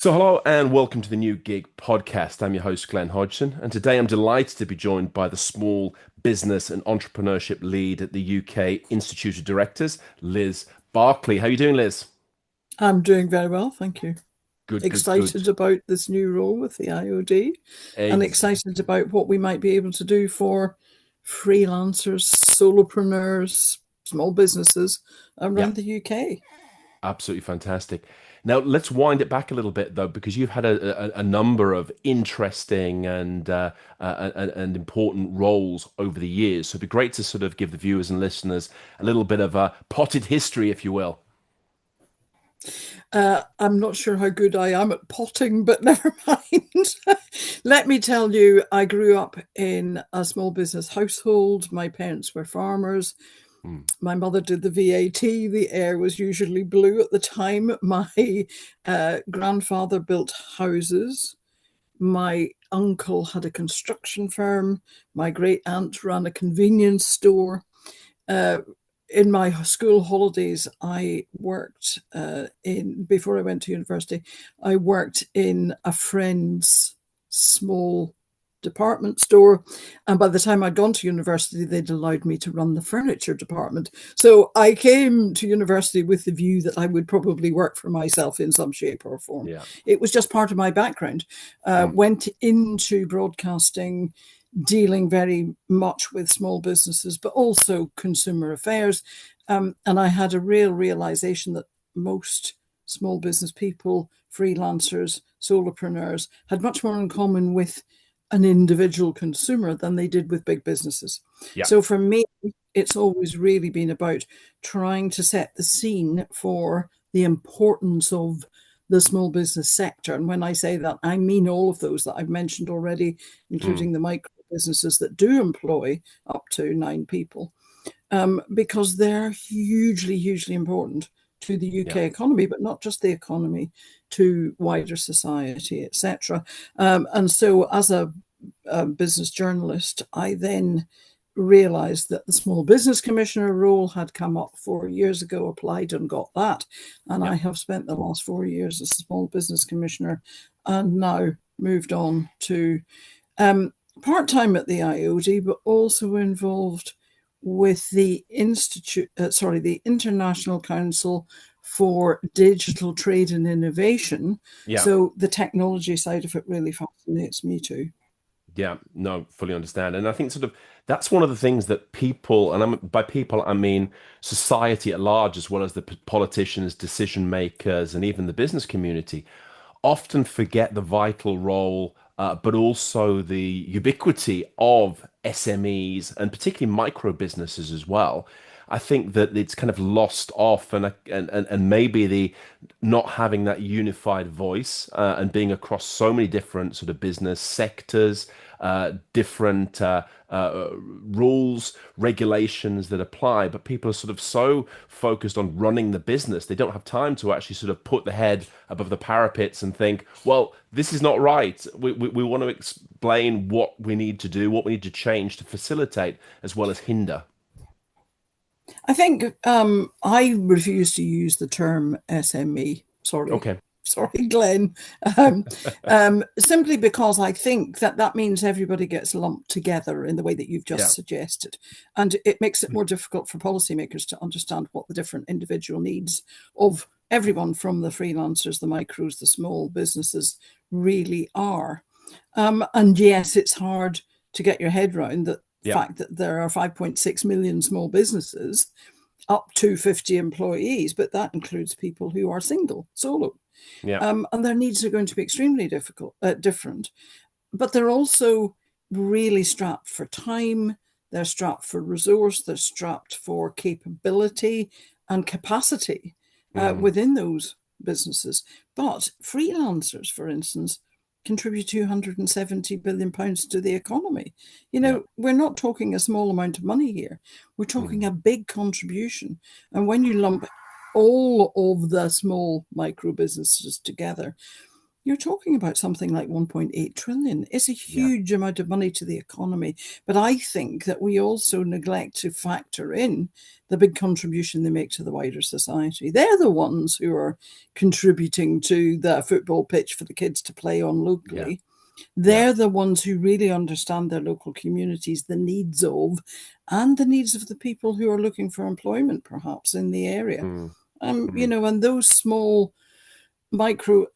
So, hello and welcome to the New Gig podcast. I'm your host, Glenn Hodgson, and today I'm delighted to be joined by the Small Business and Entrepreneurship Lead at the UK Institute of Directors, Liz Barclay. How are you doing, Liz? I'm doing very well, thank you. Good, good, Excited good. about this new role with the IoD and Ex excited about what we might be able to do for freelancers, solopreneurs, small businesses yeah, around the UK. absolutely fantastic. Now, let's wind it back a little bit, though, because you've had a number of interesting and important roles over the years. So it'd be great to sort of give the viewers and listeners a little bit of a potted history, if you will. I'm not sure how good I am at potting, but never mind. Let me tell you, I grew up in a small business household. My parents were farmers. Hmm. My mother did the VAT. The air was usually blue at the time. My grandfather built houses. My uncle had a construction firm. My great aunt ran a convenience store. Uh, in my school holidays, I worked before I went to university, I worked in a friend's small department store. And by the time I'd gone to university, they'd allowed me to run the furniture department. So I came to university with the view that I would probably work for myself in some shape or form. Yeah. It was just part of my background. Hmm. Went into broadcasting, dealing very much with small businesses, but also consumer affairs. And I had a real realization that most small business people, freelancers, solopreneurs had much more in common with an individual consumer than they did with big businesses. Yeah. So for me, it's always really been about trying to set the scene for the importance of the small business sector. And when I say that, I mean all of those that I've mentioned already, Hmm. including the micro businesses that do employ up to 9 people, because they're hugely, hugely important to the Yeah. UK economy, but not just the economy, to wider society, etc. And so, as a business journalist, I then realized that the Small Business Commissioner role had come up 4 years ago, applied and got that. And Yeah. I have spent the last 4 years as a Small Business Commissioner and now moved on to part time at the IoD, but also involved with the International Council for Digital Trade and Innovation. Yeah. So the technology side of it really fascinates me too. Yeah, no, fully understand. And I think sort of that's one of the things that people, and by people, I mean society at large, as well as the politicians, decision makers, and even the business community, often forget the vital role, but also the ubiquity of SMEs and particularly micro businesses as well. I think that it's kind of lost off, and maybe the not having that unified voice and being across so many different sort of business sectors, different rules, regulations that apply, but people are sort of so focused on running the business, they don't have time to actually sort of put the head above the parapets and think, well, this is not right. We want to explain what we need to do, what we need to change to facilitate as well as hinder. I think I refuse to use the term SME. Sorry. Okay. Sorry, Glenn. Simply because I think that that means everybody gets lumped together in the way that you've Yeah. just suggested. And it makes it more difficult for policymakers to understand what the different individual needs of everyone from the freelancers, the micros, the small businesses really are. And yes, it's hard to get your head around the Yeah. fact that there are 5.6 million small businesses up to 50 employees, but that includes people who are single, solo. Yeah. And their needs are going to be extremely different. But they're also really strapped for time, they're strapped for resource, they're strapped for capability and capacity Mm. within those businesses. But freelancers, for instance, contribute £270 billion to the economy. You Yeah. know, we're not talking a small amount of money here. We're talking Mm. a big contribution. And when you lump all of the small micro businesses together, you're talking about something like 1.8 trillion. It's a Yeah. huge amount of money to the economy. But I think that we also neglect to factor in the big contribution they make to the wider society. They're the ones who are contributing to the football pitch for the kids to play on Yeah. locally. Yeah. They're the ones who really understand their local communities, the needs of, and the needs of the people who are looking for employment, perhaps in the area. Mm, You mm, know, and those small micro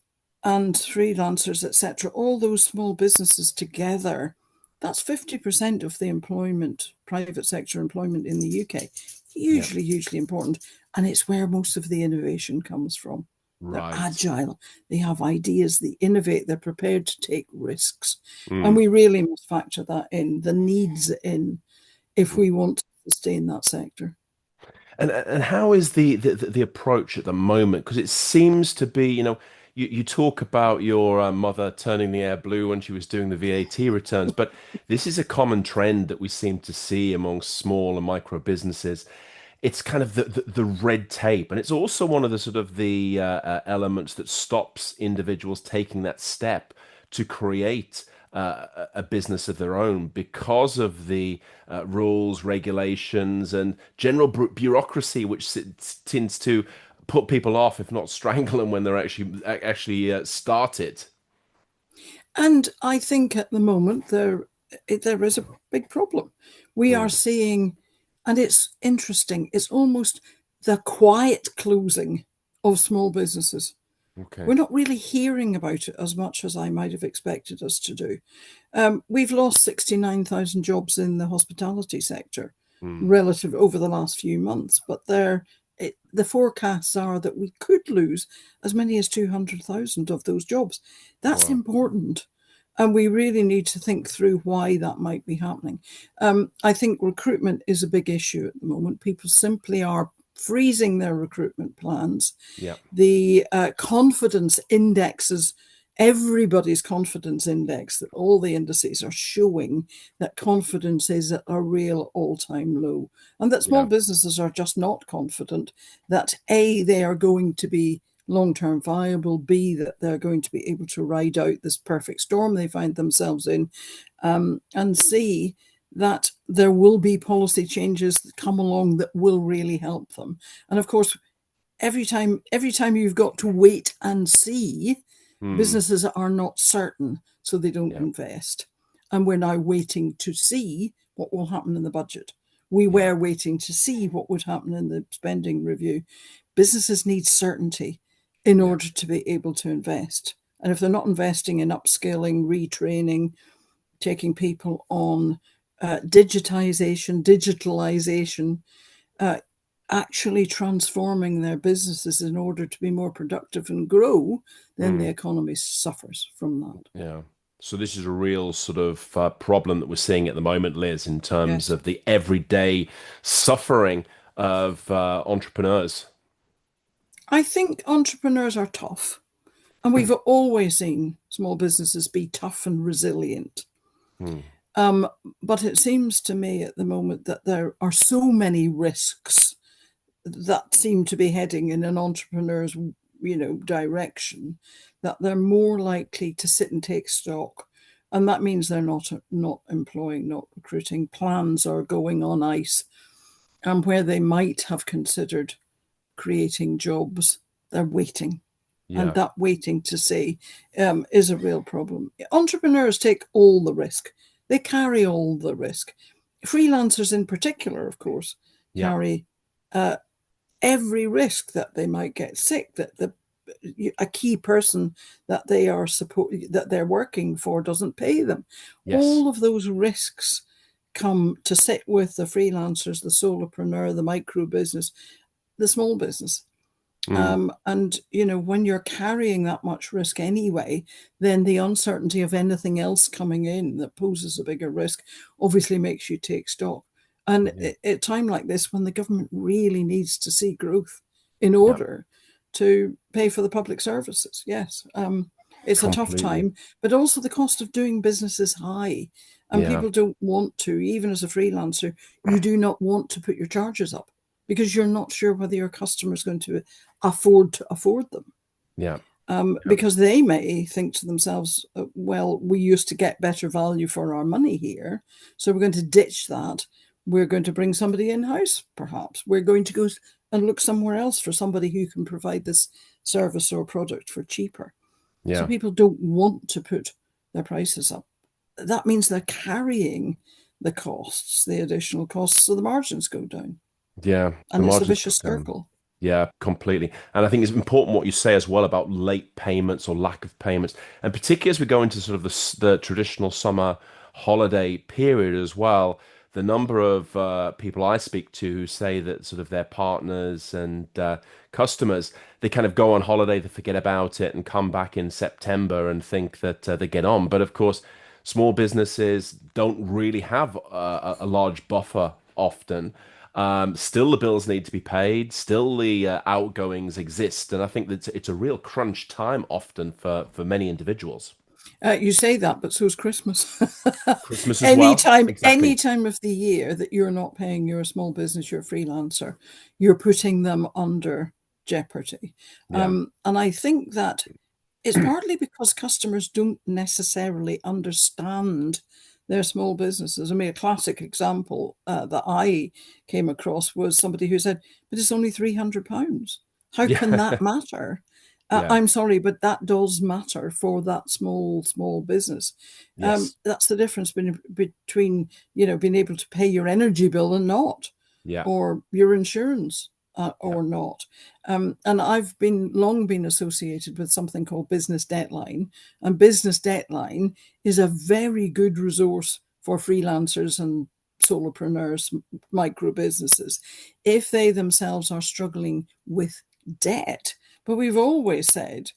and freelancers, etc., all those small businesses together, that's 50% of the employment, private sector employment in the UK. yeah. Hugely, hugely important. And it's where most of the innovation comes from. They're Right. agile, they have ideas, they innovate, they're prepared to take risks. And Mm, we really must factor that in, the needs in, if mm. we want to sustain that sector. And how is the approach at the moment? Because it seems to be, you talk about your mother turning the air blue when she was doing the VAT returns, but this is a common trend that we seem to see among small and micro businesses. It's kind of the red tape, and it's also one of the sort of the elements that stops individuals taking that step to create a business of their own because of the rules, regulations, and general bureaucracy, which tends to put people off, if not strangle them, when they're actually started. And I think at the moment there is a big problem. We are Mm, seeing, and it's interesting, it's almost the quiet closing of small businesses. okay. We're not really hearing about it as much as I might have expected us to do. We've lost 69,000 jobs in the hospitality sector Mm, relative over the last few months, but the forecasts are that we could lose as many as 200,000 of those jobs. That's wow. important. And we really need to think through why that might be happening. I think recruitment is a big issue at the moment. People simply are freezing their recruitment plans. Yeah. The confidence indexes, everybody's confidence index, that all the indices are showing that confidence is at a real all-time low, and that small Yeah. businesses are just not confident that A, they are going to be long-term viable, B, that they're going to be able to ride out this perfect storm they find themselves in, and C, that there will be policy changes that come along that will really help them. And of course, every time you've got to wait and see, Mm, businesses are not certain, so they don't yeah. invest. And we're now waiting to see what will happen in the budget. We Yeah. were waiting to see what would happen in the spending review. Businesses need certainty in Yeah. order to be able to invest. And if they're not investing in upskilling, retraining, taking people on, digitalization, uh, actually transforming their businesses in order to be more productive and grow, then the Mm. economy suffers from that. Yeah. So this is a real sort of problem that we're seeing at the moment, Liz, in terms Yes. of the everyday suffering of entrepreneurs. I think entrepreneurs are tough, and we've always seen small businesses be tough and resilient. Hmm. Um, but it seems to me at the moment that there are so many risks that seem to be heading in an entrepreneur's, direction, that they're more likely to sit and take stock. And that means they're not employing, not recruiting. Plans are going on ice, and where they might have considered creating jobs, they're waiting. And Yeah. that waiting to see is a real problem. Entrepreneurs take all the risk, they carry all the risk. Freelancers, in particular, of course, Yeah. carry uh, every risk, that they might get sick, that a key person that that they're working for doesn't pay them. Yes. All of those risks come to sit with the freelancers, the solopreneur, the micro business, the small business. Mm. And when you're carrying that much risk anyway, then the uncertainty of anything else coming in that poses a bigger risk obviously makes you take stock. And Yeah. at a time like this, when the government really needs to see growth in Yeah. order to pay for the public services, yes, it's a tough Completely. time, but also the cost of doing business is high. And Yeah. people don't want to, even as a freelancer, you do not want to put your charges up because you're not sure whether your customer is going to afford them. Yeah. Yeah. because they may think to themselves, well, we used to get better value for our money here, so we're going to ditch that. We're going to bring somebody in-house, perhaps. We're going to go and look somewhere else for somebody who can provide this service or product for cheaper. So Yeah. people don't want to put their prices up. That means they're carrying the costs, the additional costs, so the margins go down. Yeah. The And it's a margins go vicious down. circle. Yeah, completely. And I think it's important what you say as well about late payments or lack of payments, and particularly as we go into sort of the traditional summer holiday period as well. The number of people I speak to who say that sort of their partners and customers, they kind of go on holiday, they forget about it, and come back in September and think that they get on. But of course, small businesses don't really have a large buffer often. Still, the bills need to be paid. Still, the outgoings exist, and I think that it's a real crunch time often for many individuals. You say that, but so is Christmas. Christmas as well. Anytime, any Exactly. time of the year that you're not paying your small business, your freelancer, you're putting them under jeopardy. Yeah. And I think that it's partly because customers don't necessarily understand their small businesses. I mean, a classic example that I came across was somebody who said, but it's only £300. How can that Yeah. matter? Yeah. I'm sorry, but that does matter for that small business. Yes. That's the difference between, being able to pay your energy bill and not, Yeah. or your insurance Yeah. or not. And I've been long been associated with something called Business Deadline, and Business Deadline is a very good resource for freelancers and solopreneurs, micro businesses, if they themselves are struggling with debt. But we've always said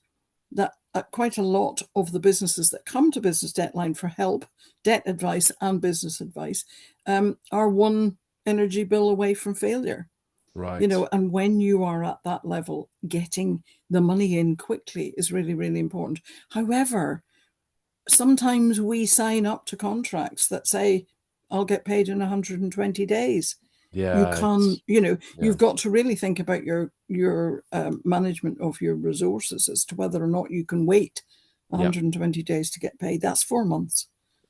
that quite a lot of the businesses that come to Business Deadline for help, debt advice, and business advice are one energy bill away from failure. Right. And when you are at that level, getting the money in quickly is really, really important. However, sometimes we sign up to contracts that say, I'll get paid in 120 days. You Yeah. can't, Yeah. you've got to really think about your management of your resources as to whether or not you can wait Yeah. 120 days to get paid. That's 4 months.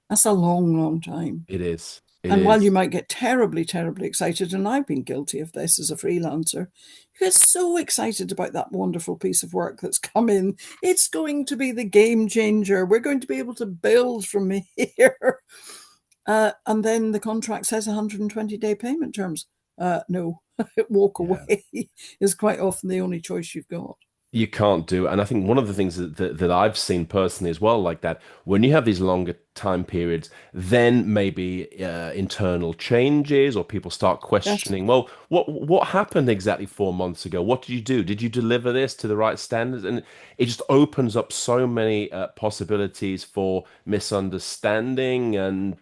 That's a long, long time. It is. It And while you is. might get terribly, terribly excited, and I've been guilty of this as a freelancer, you get so excited about that wonderful piece of work that's come in. It's going to be the game changer. We're going to be able to build from here. And then the contract says 120-day payment terms. No, walk Yeah. away is quite often the only choice you've got. You can't do it. And I think one of the things that I've seen personally as well, like that, when you have these longer time periods, then maybe internal changes or people start Yes. questioning, well, what happened exactly 4 months ago? What did you do? Did you deliver this to the right standards? And it just opens up so many possibilities for misunderstanding and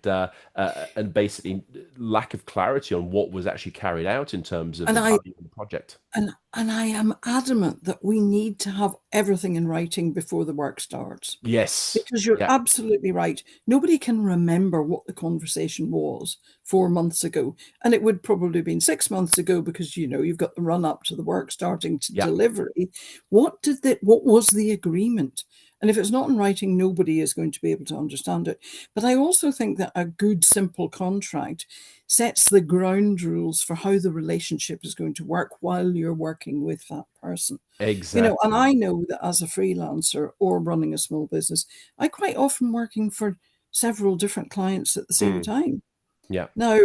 basically lack of clarity on what was actually carried out in terms of And the I value of the project. and I am adamant that we need to have everything in writing before the work starts. Yes. Because you're Yeah. absolutely right. Nobody can remember what the conversation was 4 months ago. And it would probably have been 6 months ago because you've got the run up to the work starting to Yeah. delivery. What was the agreement? And if it's not in writing, nobody is going to be able to understand it. But I also think that a good, simple contract sets the ground rules for how the relationship is going to work while you're working with that person. And Exactly. I know that as a freelancer or running a small business, I quite often working for several different clients at the same Mm, time. yeah. Now,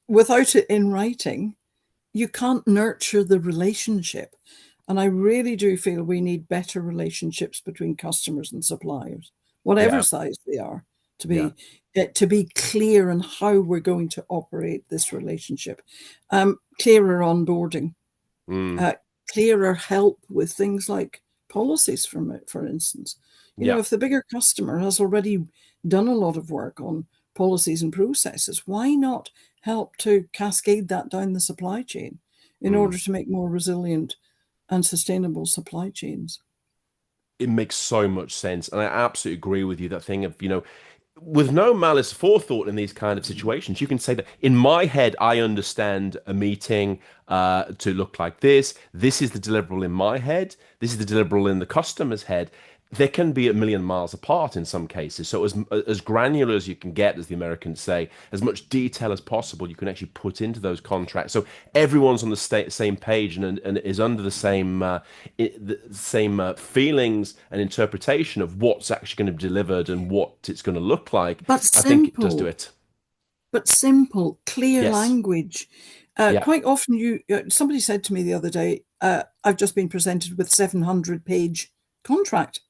without it in writing, you can't nurture the relationship. And I really do feel we need better relationships between customers and suppliers, whatever Yeah. size they are, to Yeah. be clear on how we're going to operate this relationship. Clearer onboarding, Mm, uh, clearer help with things like policies from it, for instance. yeah. If the bigger customer has already done a lot of work on policies and processes, why not help to cascade that down the supply chain in Mm. order to make more resilient and sustainable supply chains? It makes so much sense. And I absolutely agree with you. That thing of, with no malice forethought in these kind of situations, you can say that in my head, I understand a meeting to look like this. This is the deliverable in my head. This is the deliverable in the customer's head. They can be a million miles apart in some cases. So as granular as you can get, as the Americans say, as much detail as possible, you can actually put into those contracts. So everyone's on the same page and is under the same feelings and interpretation of what's actually going to be delivered and what it's going to look like. But I think it does do simple, it. clear Yes. language. Yeah. Quite often, somebody said to me the other day, I've just been presented with 700-page contract.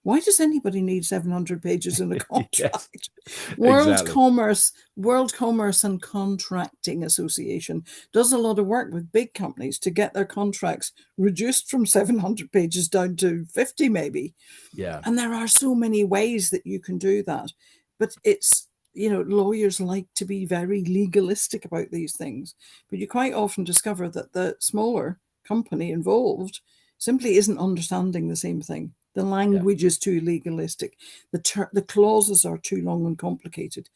Why does anybody need 700 pages in a Yes. contract? Exactly. World Commerce and Contracting Association does a lot of work with big companies to get their contracts reduced from 700 pages down to 50 maybe. Yeah. And there are so many ways that you can do that. But it's, lawyers like to be very legalistic about these things. But you quite often discover that the smaller company involved simply isn't understanding the same thing. The Yeah. language is too legalistic. The clauses are too long and complicated.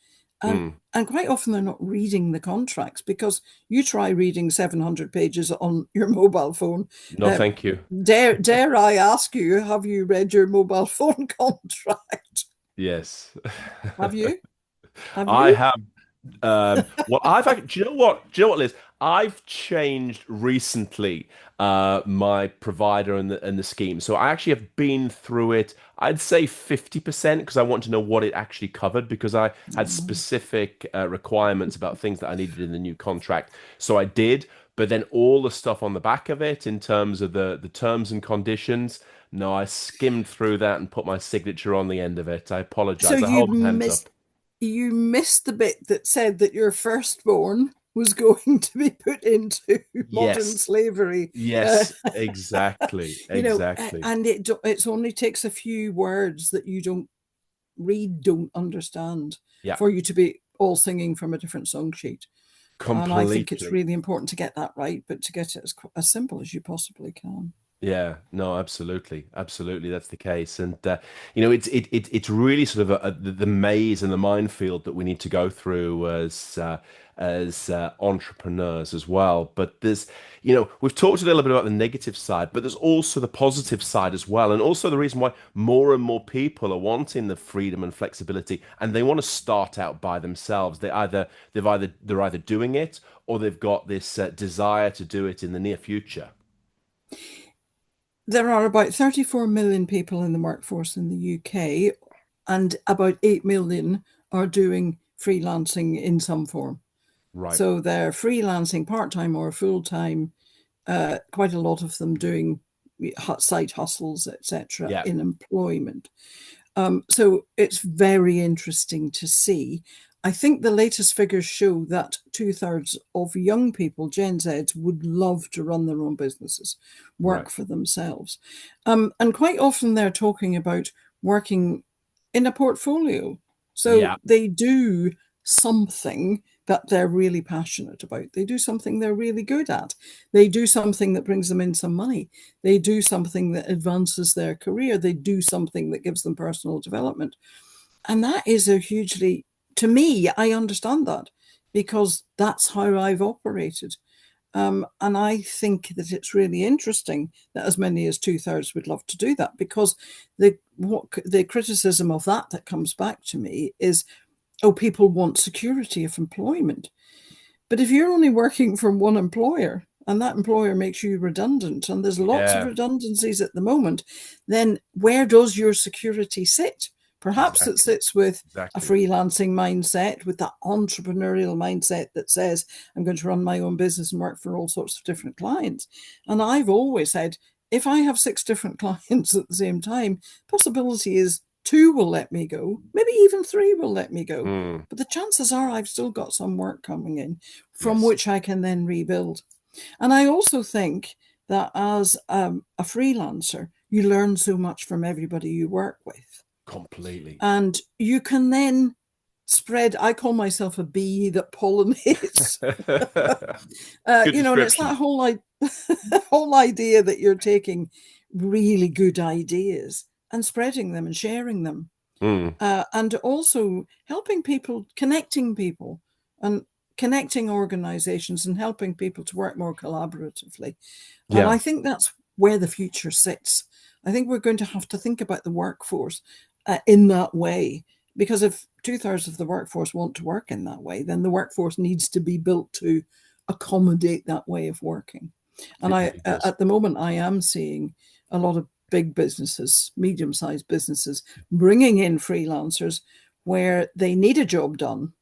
And Mm. and quite often they're not reading the contracts, because you try reading 700 pages on your mobile phone. No, Uh, thank you. dare I ask you, have you read your mobile phone contract? Yes. Have you? Have I you? have. Well, I've actually, do you know what? Do you know what, Liz? I've changed recently my provider and the scheme. So I actually have been through it. I'd say 50% because I want to know what it actually covered because I had specific requirements about things that I needed in the new contract. So I did, but then all the stuff on the back of it in terms of the terms and conditions. No, I skimmed through that and put my signature on the end of it. I So apologize. I hold my hands up. you missed the bit that said that your firstborn was going to be put into modern Yes. slavery. Uh, Yes, exactly. Exactly. and it only takes a few words that you don't understand Yeah, for you to be all singing from a different song sheet. And I think it's completely. really important to get that right, but to get it as simple as you possibly can. Yeah, no, absolutely, absolutely, that's the case, and it's really sort of the maze and the minefield that we need to go through as entrepreneurs as well. But we've talked a little bit about the negative side, but there's also the positive side as well, and also the reason why more and more people are wanting the freedom and flexibility, and they want to start out by themselves. They're either doing it or they've got this desire to do it in the near future. There are about 34 million people in the workforce in the UK, and about 8 million are doing freelancing in some form. Right. So they're freelancing part time or full time, quite a lot of them doing side hustles, etc., Yeah. in employment. So it's very interesting to see. I think the latest figures show that 2/3 of young people, Gen Zs, would love to run their own businesses, Right. work for themselves. And quite often they're talking about working in a portfolio. So Yeah. they do something that they're really passionate about. They do something they're really good at. They do something that brings them in some money. They do something that advances their career. They do something that gives them personal development. And that is a hugely, to me, I understand that because that's how I've operated. And I think that it's really interesting that as many as 2/3 would love to do that, because the criticism of that comes back to me is, oh, people want security of employment. But if you're only working from one employer and that employer makes you redundant, and there's lots of Yeah. redundancies at the moment, then where does your security sit? Perhaps it Exactly. sits with a Exactly. freelancing mindset, with that entrepreneurial mindset that says, I'm going to run my own business and work for all sorts of different clients. And I've always said, if I have 6 different clients at the same time, possibility is two will let me go, maybe even three will let me go. Mm. But the chances are I've still got some work coming in from Yes. which I can then rebuild. And I also think that as a freelancer, you learn so much from everybody you work with. Completely. And you can then spread, I call myself a bee that pollinates. Good And it's that description. whole idea that you're taking really good ideas and spreading them and sharing them. Mm. and also helping people, connecting people, and connecting organizations and helping people to work more collaboratively. And Yeah. I think that's where the future sits. I think we're going to have to think about the workforce in that way, because if two-thirds of the workforce want to work in that way, then the workforce needs to be built to accommodate that way of working. And It I, really does. at the moment, I am seeing a lot of big businesses, medium-sized businesses, bringing in freelancers where they need a job done,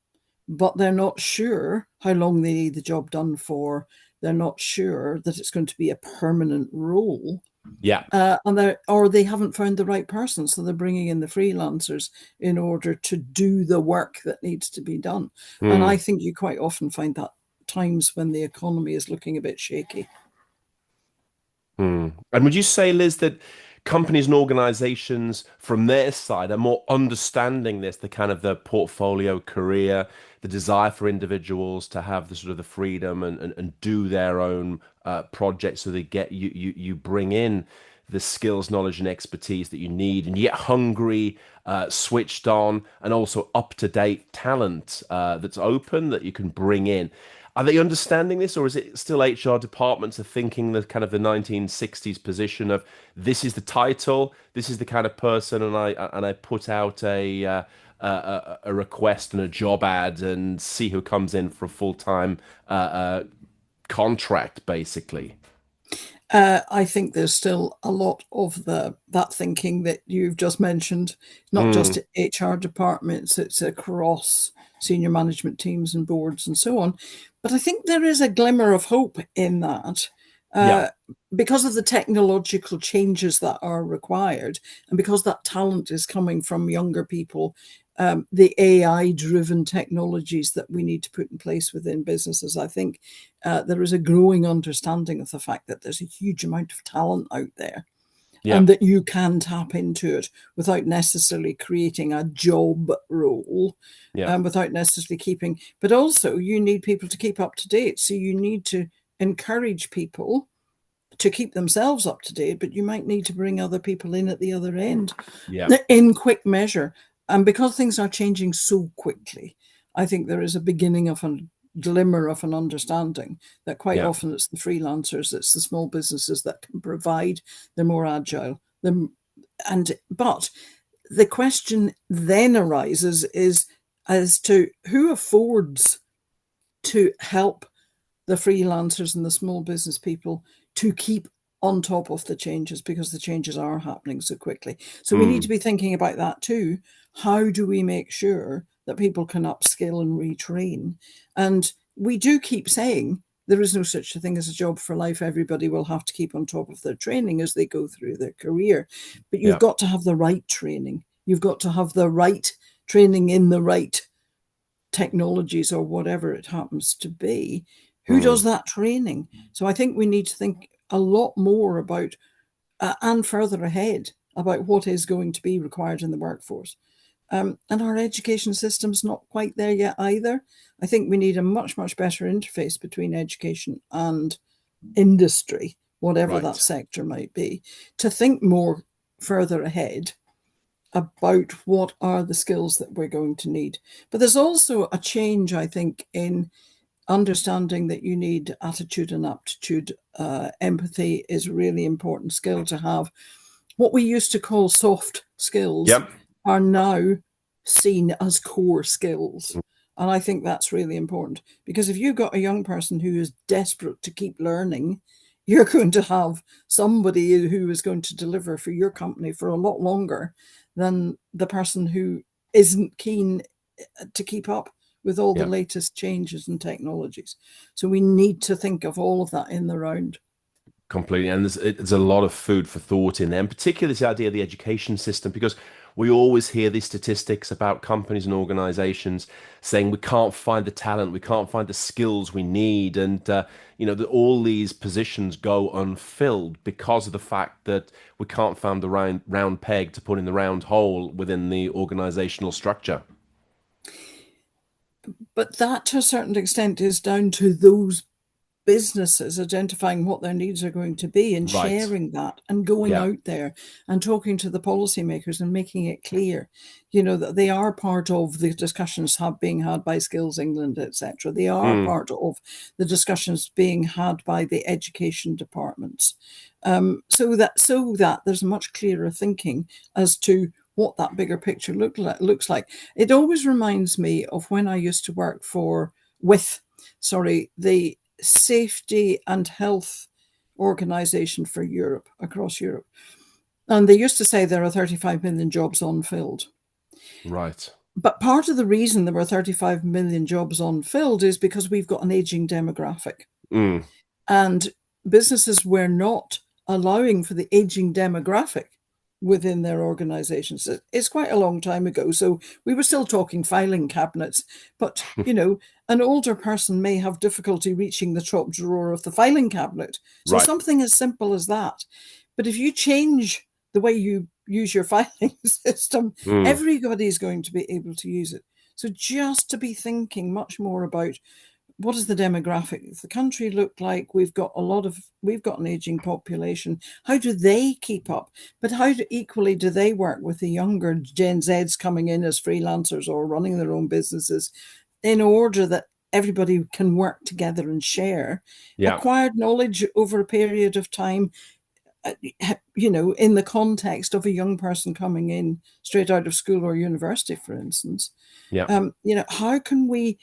but they're not sure how long they need the job done for. They're not sure that it's going to be a permanent role. Yeah. Or they haven't found the right person, so they're bringing in the freelancers in order to do the work that needs to be done. And I Mm. think you quite often find that times when the economy is looking a bit shaky. Mm. And would you say, Liz, that companies and organizations from their side are more understanding this, the kind of the portfolio career, the desire for individuals to have the sort of the freedom and do their own projects so they get you bring in the skills, knowledge, and expertise that you need, and yet hungry, switched on, and also up-to-date talent that's open that you can bring in. Are they understanding this, or is it still HR departments are thinking the kind of the 1960s position of this is the title, this is the kind of person, and I put out a request and a job ad and see who comes in for a full-time contract, basically. I think there's still a lot of that thinking that you've just mentioned, not just Mm, at HR departments, it's across senior management teams and boards and so on. But I think there is a glimmer of hope in that, yeah, uh, because of the technological changes that are required, and because that talent is coming from younger people. The AI driven technologies that we need to put in place within businesses, I think there is a growing understanding of the fact that there's a huge amount of talent out there, yeah, and that you can tap into it without necessarily creating a job role, yeah, without necessarily keeping, but also you need people to keep up to date. So you need to encourage people to keep themselves up to date, but you might need to bring other people in at the other end yeah. in quick measure. And because things are changing so quickly, I think there is a beginning of a glimmer of an understanding that quite Yeah. often it's the freelancers, it's the small businesses that can provide. They're more agile. But the question then arises is as to who affords to help the freelancers and the small business people to keep on top of the changes, because the changes are happening so quickly. So we need to Mm, be thinking about that too. How do we make sure that people can upskill and retrain? And we do keep saying there is no such a thing as a job for life. Everybody will have to keep on top of their training as they go through their career. But you've yeah. got to have the right training. You've got to have the right training in the right technologies or whatever it happens to be. Who does Mm, that training? So I think we need to think a lot more about and further ahead about what is going to be required in the workforce. And our education system's not quite there yet either. I think we need a much, much better interface between education and industry, whatever that right. sector might be, to think more further ahead about what are the skills that we're going to need. But there's also a change, I think, in understanding that you need attitude and aptitude. Empathy is a really important skill to have. What we used to call soft skills Yep. are now seen as core skills. And I think that's really important, because if you've got a young person who is desperate to keep learning, you're going to have somebody who is going to deliver for your company for a lot longer than the person who isn't keen to keep up with all the Yeah. latest changes and technologies. So we need to think of all of that in the round. Completely. And there's a lot of food for thought in there, and particularly this idea of the education system, because we always hear these statistics about companies and organizations saying we can't find the talent, we can't find the skills we need. And, that all these positions go unfilled because of the fact that we can't find the round peg to put in the round hole within the organizational structure. But that, to a certain extent, is down to those businesses identifying what their needs are going to be and Right. sharing that and going Yeah. out there and talking to the policymakers and making it clear, that they are part of the discussions being had by Skills England, etc. They are Mm. part of the discussions being had by the education departments, so that there's much clearer thinking as to what that bigger picture looks like. It always reminds me of when I used to work the Safety and Health Organization for Europe, across Europe. And they used to say there are 35 million jobs unfilled. Right. But part of the reason there were 35 million jobs unfilled is because we've got an aging demographic. Mm. And businesses were not allowing for the aging demographic within their organizations. It's quite a long time ago. So we were still talking filing cabinets, but an older person may have difficulty reaching the top drawer of the filing cabinet. So Right. something as simple as that. But if you change the way you use your filing system, Mm. everybody's going to be able to use it. So just to be thinking much more about what does the demographic of the country look like? We've got an aging population. How do they keep up? But equally do they work with the younger Gen Zs coming in as freelancers or running their own businesses in order that everybody can work together and share Yeah. acquired knowledge over a period of time, in the context of a young person coming in straight out of school or university, for instance. Yeah. How can we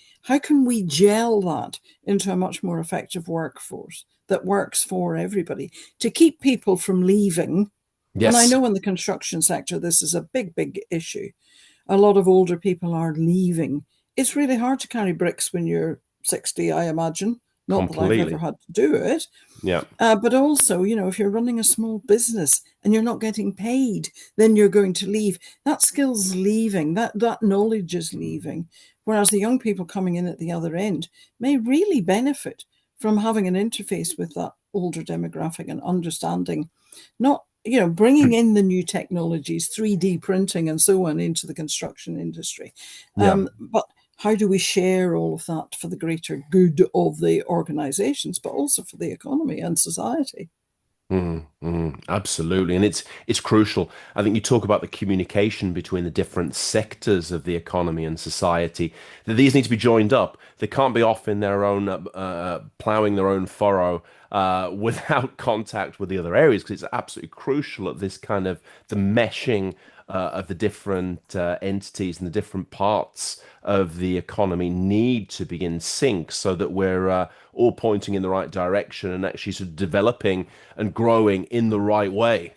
gel that into a much more effective workforce that works for everybody to keep people from leaving? And I Yes. know in the construction sector this is a big issue. A lot of older people are leaving. It's really hard to carry bricks when you're 60, I imagine. Not that I've ever Completely. had to do it. Yeah. But also, if you're running a small business and you're not getting paid, then you're going to leave. That skill's leaving, that knowledge is leaving. Whereas the young people coming in at the other end may really benefit from having an interface with that older demographic and understanding, not, bringing in the new technologies, 3D printing and so on into the construction industry. Yeah. But how do we share all of that for the greater good of the organizations, but also for the economy and society? Absolutely, and it's crucial. I think you talk about the communication between the different sectors of the economy and society. That these need to be joined up. They can't be off in their own, ploughing their own furrow without contact with the other areas. Because it's absolutely crucial at this kind of the meshing of the different entities and the different parts of the economy need to be in sync so that we're all pointing in the right direction and actually sort of developing and growing in the right way.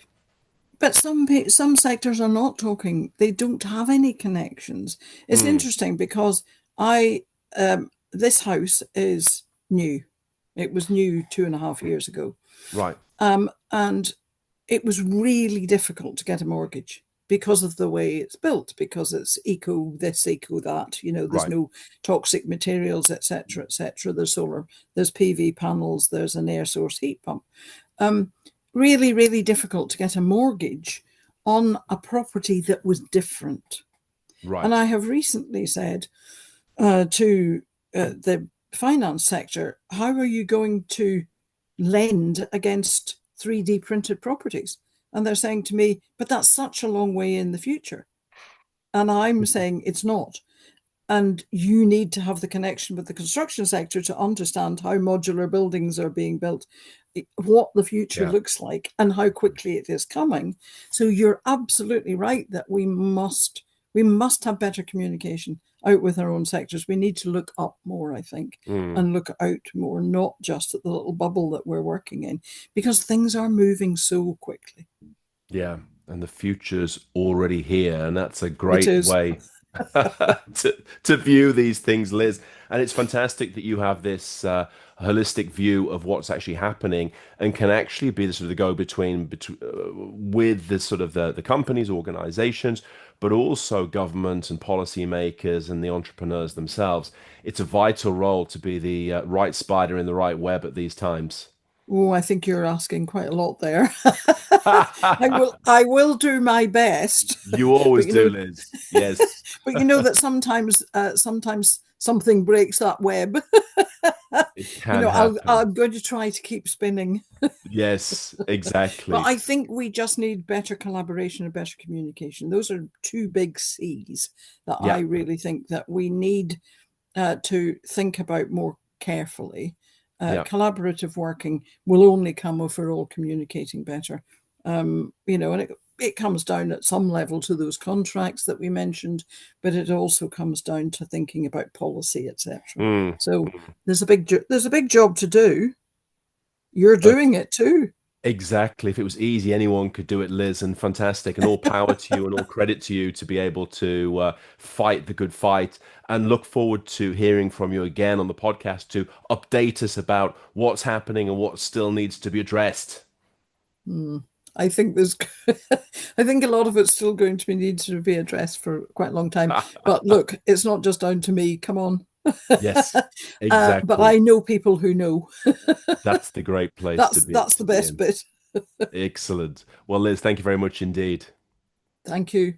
But some sectors are not talking. They don't have any connections. It's Mm. interesting because I this house is new. It was new 2.5 years ago, Right, and it was really difficult to get a mortgage because of the way it's built, because it's eco this, eco that. There's right. no toxic materials, etc., etc. There's solar, there's PV panels, there's an air source heat pump. Um, Really, really difficult to get a mortgage on a property that was different. And Right. I have recently said to the finance sector, how are you going to lend against 3D printed properties? And they're saying to me, but that's such a long way in the future. And I'm saying it's not. And you need to have the connection with the construction sector to understand how modular buildings are being built, what the future Yeah. looks like, and how quickly it is coming. So you're absolutely right that we must have better communication out with our own sectors. We need to look up more, I think, Mm. and look out more, not just at the little bubble that we're working in, because things are moving so quickly. Yeah. And the future's already here, and that's a It great is. way to view these things, Liz. And it's fantastic that you have this holistic view of what's actually happening and can actually be the sort of the go-between with the sort of the companies, organizations, but also government and policymakers and the entrepreneurs themselves. It's a vital role to be the right spider in the right web at these times. Oh, I think you're asking quite a lot there. I will do my best, You but always you do, know, Liz. Yes. but you know that sometimes something breaks that web. It can happen. I'm going to try to keep spinning. Yes, But exactly. I think we just need better collaboration and better communication. Those are two big C's that I Yeah. really think that we need to think about more carefully. Yeah. Collaborative working will only come if we're all communicating better. And it comes down at some level to those contracts that we mentioned, but it also comes down to thinking about policy, etc. Mm, So mm. there's a big job to do. You're doing it too. Exactly. If it was easy, anyone could do it, Liz, and fantastic. And all power to you and all credit to you to be able to fight the good fight. And look forward to hearing from you again on the podcast to update us about what's happening and what still needs to be addressed. Hmm. I think there's, I think a lot of it's still going to be needed to be addressed for quite a long time. But look, it's not just down to me. Come on. Yes, But exactly. I know people who know. That's the great place That's to the be best in. bit. Excellent. Well, Liz, thank you very much indeed. Thank you.